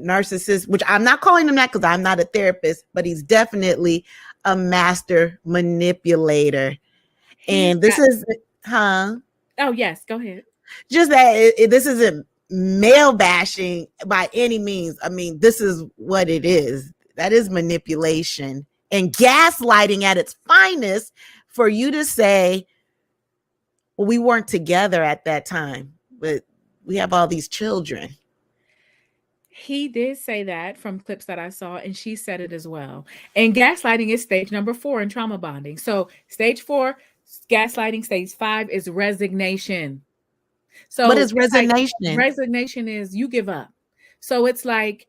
narcissist, which I'm not calling him that because I'm not a therapist, but he's definitely a master manipulator. And this is, Oh, yes, go ahead. Just that this isn't male bashing by any means. I mean, this is what it is. That is manipulation and gaslighting at its finest for you to say, well, we weren't together at that time, but we have all these children. He did say that from clips that I saw, and she said it as well. And gaslighting is stage number 4 in trauma bonding. So, stage 4, gaslighting. Stage 5 is resignation. So, What is it's like resignation? resignation is you give up. So, it's like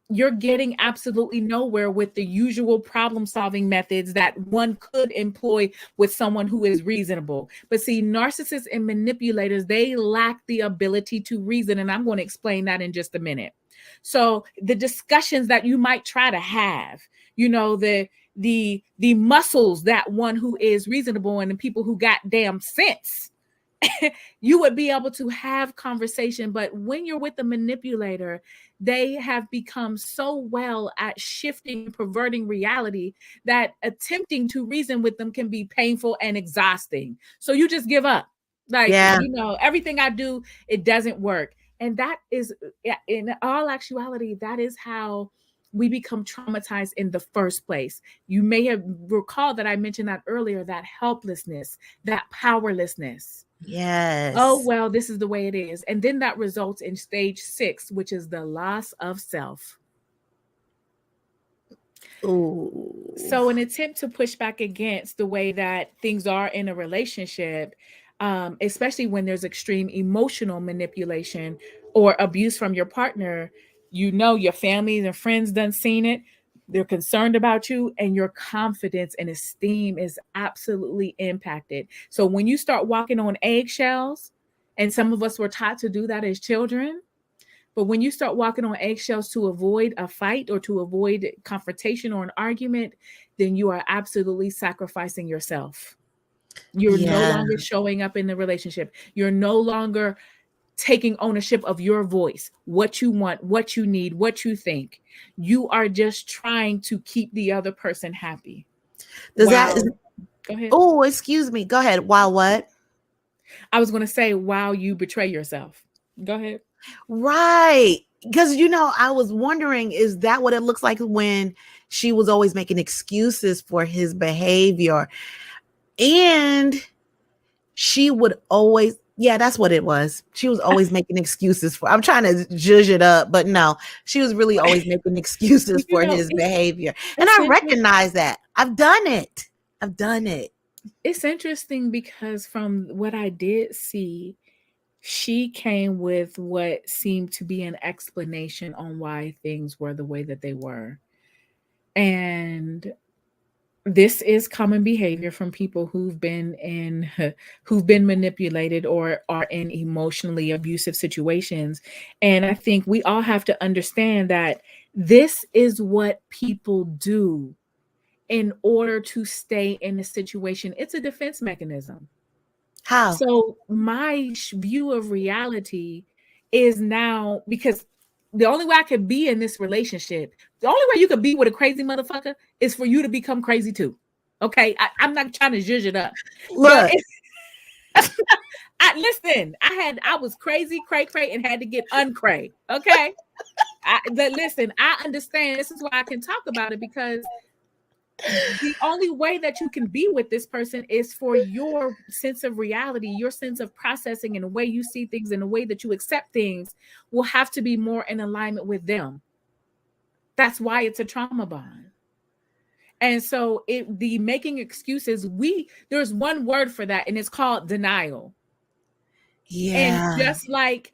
you're getting absolutely nowhere with the usual problem solving methods that one could employ with someone who is reasonable. But see, narcissists and manipulators, they lack the ability to reason. And I'm going to explain that in just a minute. So the discussions that you might try to have, you know, the muscles that one who is reasonable and the people who got damn sense, you would be able to have conversation. But when you're with the manipulator, they have become so well at shifting and perverting reality that attempting to reason with them can be painful and exhausting. So you just give up. Like, you know, everything I do, it doesn't work. And that is, in all actuality, that is how we become traumatized in the first place. You may have recalled that I mentioned that earlier, that helplessness, that powerlessness. Yes. Oh, well, this is the way it is. And then that results in stage 6, which is the loss of self. Ooh. So, an attempt to push back against the way that things are in a relationship, especially when there's extreme emotional manipulation or abuse from your partner, you know, your family and friends done seen it. They're concerned about you, and your confidence and esteem is absolutely impacted. So when you start walking on eggshells, and some of us were taught to do that as children, but when you start walking on eggshells to avoid a fight or to avoid confrontation or an argument, then you are absolutely sacrificing yourself. You're no longer showing up in the relationship. You're no longer taking ownership of your voice, what you want, what you need, what you think. You are just trying to keep the other person happy. Go ahead. Oh, excuse me. Go ahead. While what? I was going to say, while you betray yourself. Go ahead. Right. Because, you know, I was wondering, is that what it looks like when she was always making excuses for his behavior? And she would always, yeah, that's what it was. She was always making excuses for, I'm trying to zhuzh it up, but no, she was really always making excuses for his behavior. And I recognize that. I've done it. It's interesting because from what I did see, she came with what seemed to be an explanation on why things were the way that they were. And this is common behavior from people who've been manipulated or are in emotionally abusive situations. And I think we all have to understand that this is what people do in order to stay in a situation. It's a defense mechanism. How? So my view of reality is now, because the only way I could be in this relationship, the only way you could be with a crazy motherfucker is for you to become crazy too. Okay, I'm not trying to zhuzh it up. Look, listen, I was crazy, cray, and had to get uncray. Okay, listen, I understand. This is why I can talk about it, because the only way that you can be with this person is for your sense of reality, your sense of processing, and the way you see things and the way that you accept things will have to be more in alignment with them. That's why it's a trauma bond. And so the making excuses, there's one word for that, and it's called denial. Yeah. And just like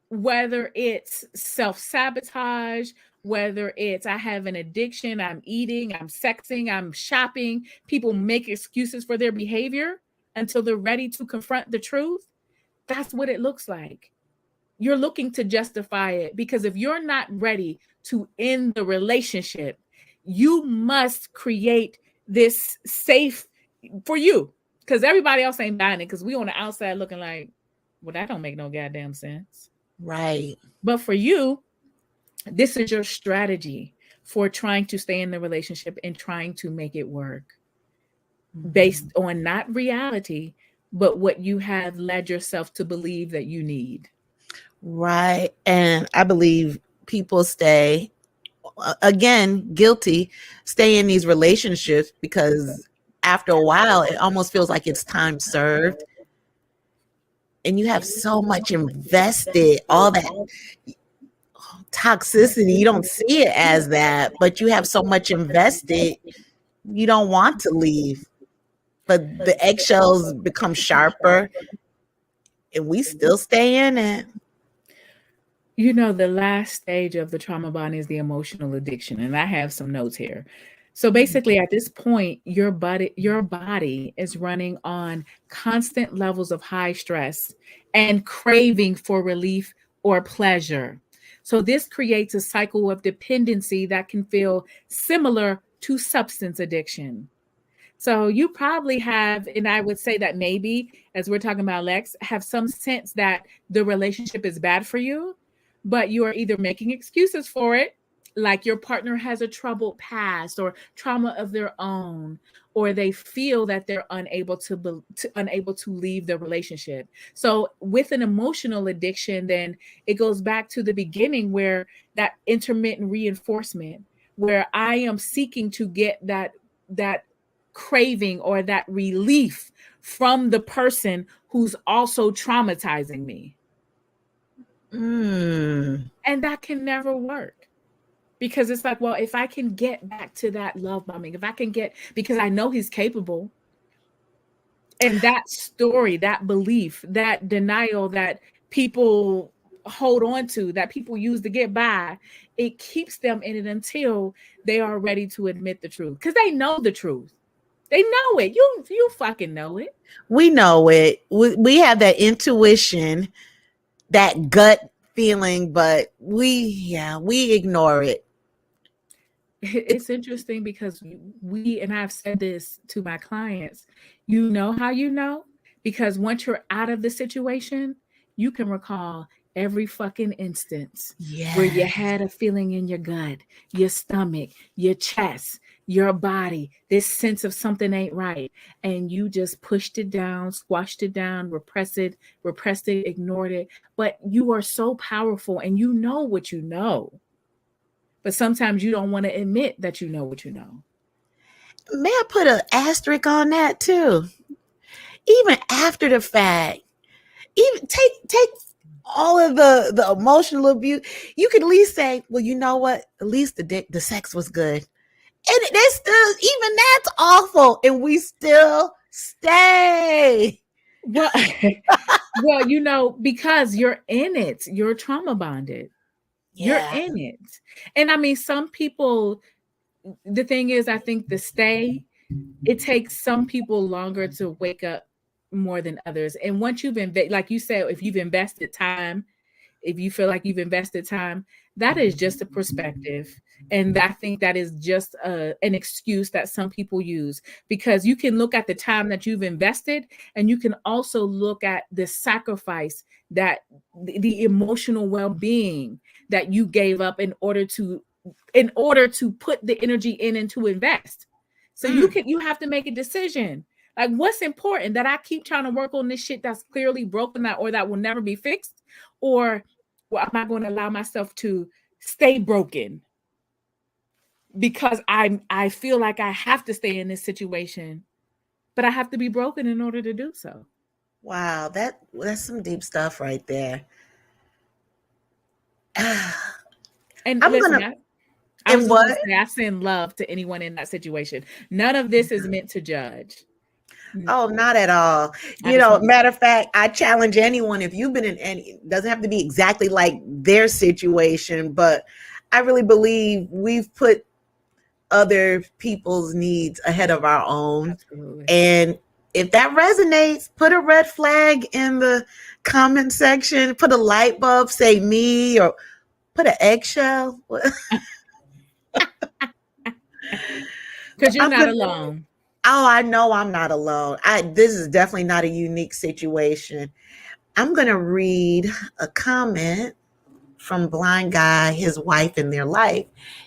whether it's self-sabotage, whether it's I have an addiction, I'm eating, I'm sexing, I'm shopping, people make excuses for their behavior until they're ready to confront the truth. That's what it looks like. You're looking to justify it, because if you're not ready to end the relationship, you must create this safe for you, because everybody else ain't buying it, because we on the outside looking like, well, that don't make no goddamn sense. Right. But for you, This is your strategy for trying to stay in the relationship and trying to make it work based on not reality, but what you have led yourself to believe that you need. Right. And I believe people stay, again, guilty, stay in these relationships because after a while, it almost feels like it's time served. And you have so much invested, all that toxicity. You don't see it as that, but you have so much invested, you don't want to leave. But the eggshells become sharper and we still stay in it. You know, the last stage of the trauma bond is the emotional addiction. And I have some notes here. So basically, at this point, your body is running on constant levels of high stress and craving for relief or pleasure. So this creates a cycle of dependency that can feel similar to substance addiction. So you probably have, and I would say that maybe, as we're talking about Lex, have some sense that the relationship is bad for you, but you are either making excuses for it, like your partner has a troubled past or trauma of their own, or they feel that they're unable to leave the relationship. So with an emotional addiction, then it goes back to the beginning where that intermittent reinforcement, where I am seeking to get that craving or that relief from the person who's also traumatizing me. And that can never work because it's like, well, if I can get back to that love bombing, if I can get, because I know he's capable. And that story, that belief, that denial that people hold on to, that people use to get by, it keeps them in it until they are ready to admit the truth because they know the truth. They know it. You fucking know it. We know it. We have that intuition, that gut feeling, but we ignore it. It's interesting because and I've said this to my clients, you know how you know? Because once you're out of the situation, you can recall every fucking instance where you had a feeling in your gut, your stomach, your chest, your body, this sense of something ain't right. And you just pushed it down, squashed it down, repressed it, ignored it. But you are so powerful and you know what you know. But sometimes you don't want to admit that you know what you know. May I put an asterisk on that too? Even after the fact, even take all of the emotional abuse, you could at least say, well, you know what? At least the sex was good. And they still, even that's awful, and we still stay. Well, you know, because you're in it, you're trauma bonded. Yeah. You're in it. And I mean, some people, the thing is, I think it takes some people longer to wake up more than others. And once you've like you said, if you've invested time, if you feel like you've invested time, that is just a perspective. And I think that is just an excuse that some people use, because you can look at the time that you've invested and you can also look at the sacrifice, that the emotional well-being that you gave up in order to put the energy in and to invest. So you have to make a decision. Like, what's important, that I keep trying to work on this shit that's clearly broken, or that will never be fixed? Or am I going to allow myself to stay broken because I feel like I have to stay in this situation, but I have to be broken in order to do so? Wow, that's some deep stuff right there. And I send love to anyone in that situation. None of this is meant to judge. Oh, not at all. You know, matter of fact, I challenge anyone, if you've been in any, doesn't have to be exactly like their situation, but I really believe we've put other people's needs ahead of our own. Absolutely. And if that resonates, put a red flag in the comment section, put a light bulb, say me, or put an eggshell. Because you're not alone. Oh, I know I'm not alone. This is definitely not a unique situation. I'm going to read a comment from blind guy, his wife, and their life.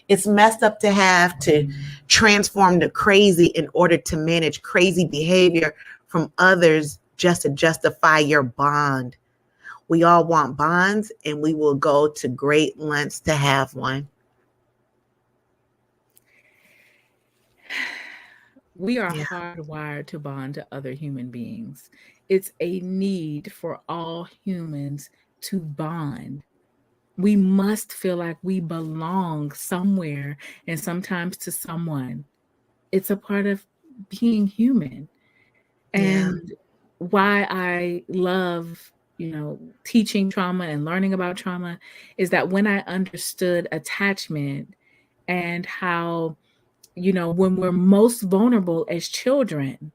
It's messed up to have to transform to crazy in order to manage crazy behavior from others just to justify your bond. We all want bonds, and we will go to great lengths to have one. We are Yeah. hardwired to bond to other human beings. It's a need for all humans to bond. We must feel like we belong somewhere and sometimes to someone. It's a part of being human. And why I love, teaching trauma and learning about trauma is that when I understood attachment and how, when we're most vulnerable as children,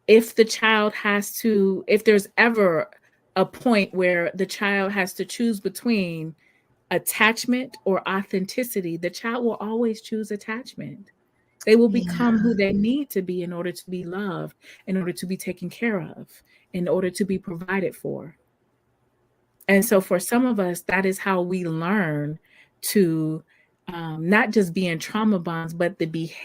if there's ever a point where the child has to choose between attachment or authenticity, the child will always choose attachment. They will become who they need to be in order to be loved, in order to be taken care of, in order to be provided for. And so for some of us, that is how we learn to not just be in trauma bonds, but the behavior